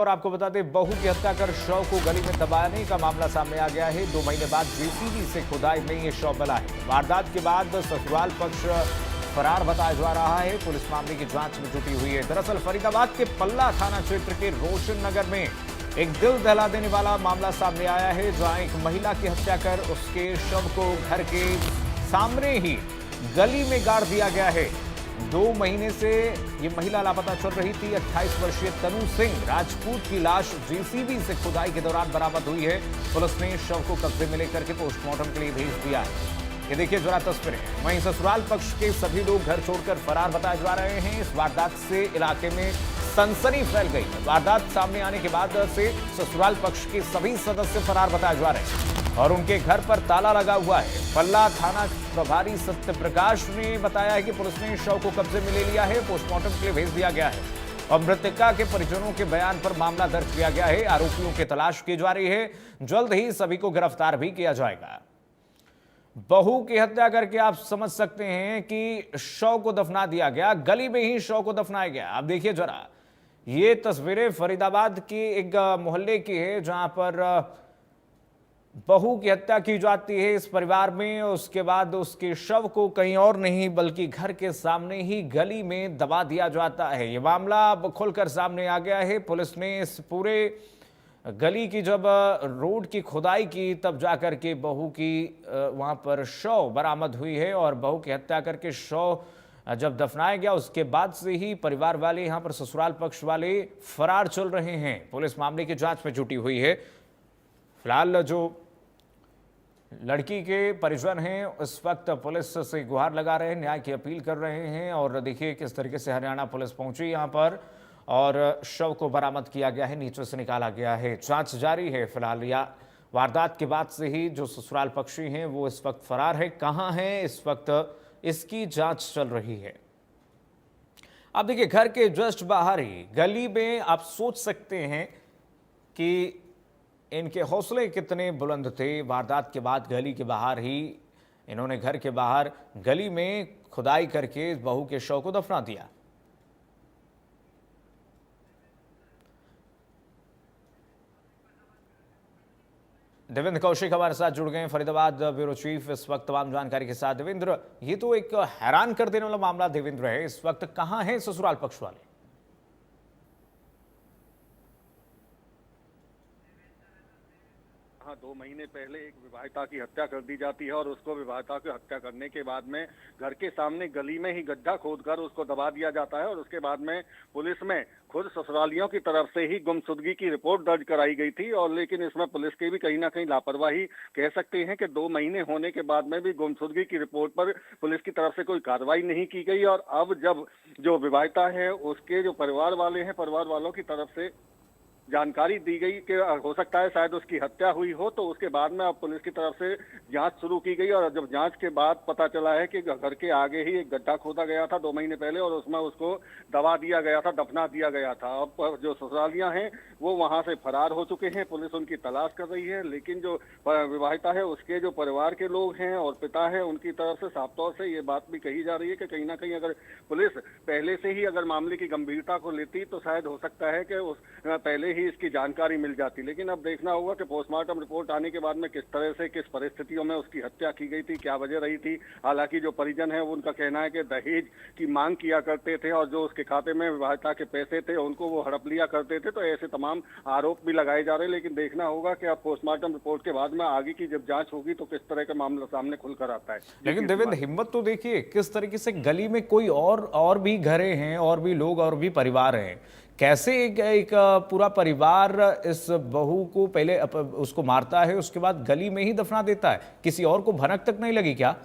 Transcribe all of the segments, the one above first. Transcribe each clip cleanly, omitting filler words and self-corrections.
और आपको बता दें, बहू की हत्या कर शव को गली में दबाने का मामला सामने आ गया है। 2 महीने बाद जेसीबी से खुदाई में ये शव मिला है। वारदात के बाद ससुराल पक्ष फरार बताया जा रहा है। पुलिस मामले की जांच में जुटी हुई है। दरअसल फरीदाबाद के पल्ला थाना क्षेत्र के रोशन नगर में एक दिल दहला देने वाला मामला सामने आया है, जहां एक महिला की हत्या कर उसके शव को घर के सामने ही गली में गाड़ दिया गया है। 2 महीने से ये महिला लापता चल रही थी। 28 वर्षीय तनु सिंह राजपूत की लाश जेसीबी से खुदाई के दौरान बरामद हुई है। पुलिस ने शव को कब्जे में लेकर के पोस्टमार्टम के लिए भेज दिया है। ये देखिए जरा तस्वीरें। वहीं ससुराल पक्ष के सभी लोग घर छोड़कर फरार बताए जा रहे हैं। इस वारदात से इलाके में सनसनी फैल गई है। वारदात सामने आने के बाद से ससुराल पक्ष के सभी सदस्य फरार बताए जा रहे हैं और उनके घर पर ताला लगा हुआ है। पल्ला थाना प्रभारी सत्य प्रकाश ने बताया है कि पुलिस ने शव को कब्जे में ले लिया है, पोस्टमार्टम के लिए भेज दिया गया है और मृतका के परिजनों के बयान पर मामला दर्ज किया गया है। आरोपियों की तलाश की जा रही है। जल्द ही सभी को गिरफ्तार भी किया जाएगा। बहू की हत्या करके आप समझ सकते हैं कि शव को दफना दिया गया, गली में ही शव को दफनाया गया। आप देखिए जरा, ये तस्वीरें फरीदाबाद की एक मोहल्ले की है, जहां पर बहू की हत्या की जाती है इस परिवार में। उसके बाद उसके शव को कहीं और नहीं बल्कि घर के सामने ही गली में दबा दिया जाता है। यह मामला अब खुलकर सामने आ गया है। पुलिस ने इस पूरे गली की जब रोड की खुदाई की, तब जाकर के बहू की वहां पर शव बरामद हुई है और बहू की हत्या करके शव जब दफनाया गया, उसके बाद से ही परिवार वाले, यहां पर ससुराल पक्ष वाले फरार चल रहे हैं। पुलिस मामले की जांच में जुटी हुई है। फिलहाल जो लड़की के परिजन हैं इस वक्त पुलिस से गुहार लगा रहे हैं, न्याय की अपील कर रहे हैं। और देखिए किस तरीके से हरियाणा पुलिस पहुंची यहां पर और शव को बरामद किया गया है, नीचे से निकाला गया है। जांच जारी है। फिलहाल या वारदात के बाद से ही जो ससुराल पक्षी हैं वो इस वक्त फरार है। कहां हैं इस वक्त, इसकी जांच चल रही है। अब देखिए, घर के जस्ट बाहर ही गली में आप सोच सकते हैं कि इनके हौसले कितने बुलंद थे। वारदात के बाद गली के बाहर ही इन्होंने घर के बाहर गली में खुदाई करके बहू के शव को दफना दिया। देवेंद्र कौशिक हमारे साथ जुड़ गए हैं, फरीदाबाद ब्यूरो चीफ, इस वक्त तमाम जानकारी के साथ। देवेंद्र, ये तो एक हैरान कर देने वाला मामला देवेंद्र है। इस वक्त कहां है ससुराल पक्ष वाले? हाँ, 2 महीने पहले एक विवाहिता की हत्या कर दी जाती है और उसको विवाहिता की हत्या करने के बाद में घर के सामने गली में ही गड्ढा खोदकर उसको दबा दिया जाता है और उसके बाद में पुलिस में खुद ससुरालियों की तरफ से ही गुमशुदगी की रिपोर्ट दर्ज कराई गई थी। और लेकिन इसमें पुलिस की भी कहीं ना कहीं लापरवाही कह सकते हैं कि 2 महीने होने के बाद में भी गुमशुदगी की रिपोर्ट पर पुलिस की तरफ से कोई कार्रवाई नहीं की गई। और अब जब जो विवाहिता है उसके जो परिवार वाले हैं, परिवार वालों की तरफ से जानकारी दी गई कि हो सकता है शायद उसकी हत्या हुई हो, तो उसके बाद में अब पुलिस की तरफ से जांच शुरू की गई। और जब जांच के बाद पता चला है कि घर के आगे ही एक गड्ढा खोदा गया था 2 महीने पहले और उसमें उसको दबा दिया गया था, दफना दिया गया था। अब जो ससुरालियां हैं वो वहां से फरार हो चुके हैं, पुलिस उनकी तलाश कर रही है। लेकिन जो विवाहिता है उसके जो परिवार के लोग हैं और पिता है, उनकी तरफ से साफ तौर से ये बात भी कही जा रही है कि कहीं ना कहीं अगर पुलिस पहले से ही अगर मामले की गंभीरता को लेती तो शायद हो सकता है कि उस पहले इसकी जानकारी मिल जाती। लेकिन अब देखना होगा कि पोस्टमार्टम रिपोर्ट आने के बाद में किस तरह से, किस परिस्थितियों में उसकी हत्या की गई थी, क्या वजह रही थी। हालांकि जो परिजन है उनका कहना है कि दहेज की मांग किया करते थे और जो उसके खाते में विवाहिता के पैसे थे उनको वो हड़प लिया करते थे। तो ऐसे तमाम आरोप भी लगाए जा रहे हैं। लेकिन देखना होगा कि अब पोस्टमार्टम रिपोर्ट के बाद में आगे की जब जांच होगी तो किस तरह का मामला सामने खुलकर आता है। लेकिन देवेंद्र, हिम्मत तो देखिए किस तरीके से गली में कोई और भी घरे हैं और भी लोग और भी परिवार हैं। कैसे एक पूरा परिवार इस बहू को पहले उसको मारता है, उसके बाद गली में ही दफना देता है? किसी और को भनक तक नहीं लगी क्या?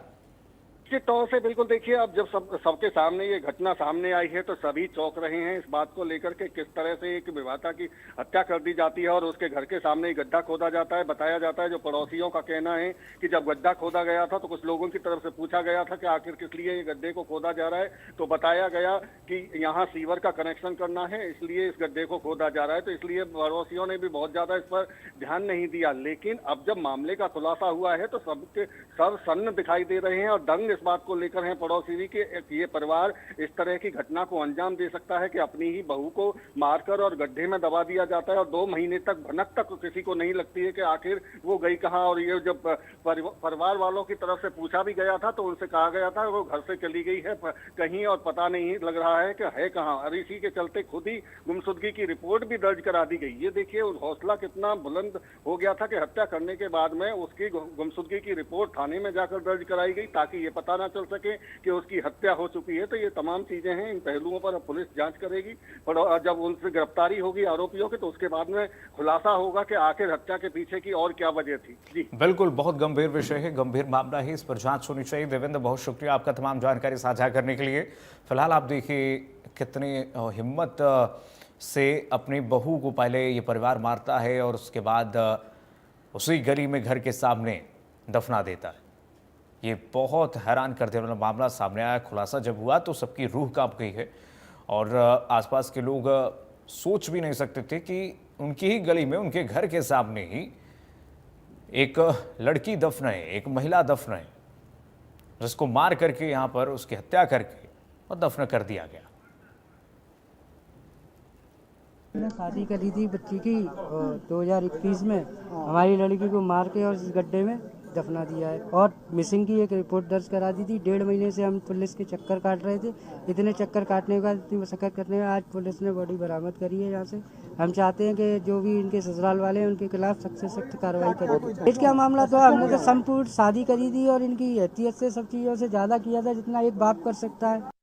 के तौर से बिल्कुल देखिए, अब जब सबके सामने ये घटना सामने आई है तो सभी चौंक रहे हैं इस बात को लेकर के किस तरह से एक विवाहिता की हत्या कर दी जाती है और उसके घर के सामने ही गड्ढा खोदा जाता है। बताया जाता है, जो पड़ोसियों का कहना है कि जब गड्ढा खोदा गया था तो कुछ लोगों की तरफ से पूछा गया था कि आखिर किस लिए ये गड्ढे को खोदा जा रहा है, तो बताया गया कि यहाँ सीवर का कनेक्शन करना है इसलिए इस गड्ढे को खोदा जा रहा है। तो इसलिए पड़ोसियों ने भी बहुत ज्यादा इस पर ध्यान नहीं दिया। लेकिन अब जब मामले का खुलासा हुआ है तो सब सन्न दिखाई दे रहे हैं और दंग इस बात को लेकर हैं पड़ोसी भी कि ये परिवार इस तरह की घटना को अंजाम दे सकता है कि अपनी ही बहू को मारकर और गड्ढे में दबा दिया जाता है और 2 महीने तक भनक तक किसी को नहीं लगती है कि आखिर वो गई कहाँ। और ये जब परिवार वालों की तरफ से पूछा भी गया था तो उनसे कहा गया था वो घर से चली गई है कहीं और पता नहीं लग रहा है कि है कहाँ। और इसी के चलते खुद ही गुमशुदगी की रिपोर्ट भी दर्ज करा दी गई। ये देखिए हौसला कितना बुलंद हो गया था कि हत्या करने के बाद में उसकी गुमशुदगी की रिपोर्ट थाने में जाकर दर्ज कराई गई ताकि ये पता ना चल सके कि उसकी हत्या हो चुकी है। तो ये तमाम चीजें हैं, इन पहलुओं पर अब पुलिस जांच करेगी और जब उनसे गिरफ्तारी होगी आरोपियों की तो उसके बाद में खुलासा होगा कि आखिर हत्या के पीछे की और क्या वजह थी। जी बिल्कुल, बहुत गंभीर विषय है, गंभीर मामला है, इस पर जांच होनी चाहिए। देवेंद्र, बहुत शुक्रिया आपका तमाम जानकारी साझा करने के लिए। फिलहाल आप देखिए कितनी हिम्मत से अपनी बहू को पहले ये परिवार मारता है और उसके बाद उसी गली में घर के सामने दफना देता है। ये बहुत हैरान कर देने वाला मामला सामने आया। खुलासा जब हुआ तो सबकी रूह कांप गई है और आसपास के लोग सोच भी नहीं सकते थे कि उनकी ही गली में, उनके घर के सामने ही एक लड़की दफन है, एक महिला दफन है, जिसको मार करके यहाँ पर उसकी हत्या करके और दफन कर दिया गया। मैंने शादी करी थी बच्ची की 2021 में, हमारी लड़की को मार के और इस गड्ढे में दफना दिया है और मिसिंग की एक रिपोर्ट दर्ज करा दी थी। 1.5 महीने से हम पुलिस के चक्कर काट रहे थे। इतने चक्कर काटने के बाद, इतनी मशक्कत करने के बाद आज पुलिस ने बॉडी बरामद करी है यहाँ से। हम चाहते हैं कि जो भी इनके ससुराल वाले हैं उनके खिलाफ सख्त से सख्त कार्रवाई करें। इसका मामला तो हमने तो संपूर्ण शादी करी थी और इनकी हैसियत से सब चीज़ों से ज़्यादा किया था जितना एक बाप कर सकता है।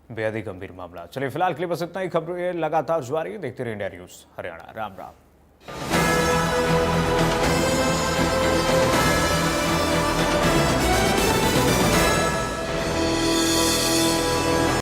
बेहद ही गंभीर मामला। चलिए फिलहाल के लिए बस इतना ही। खबरें लगातार जारी है, देखते रहिए इंडिया न्यूज़ हरियाणा। राम राम।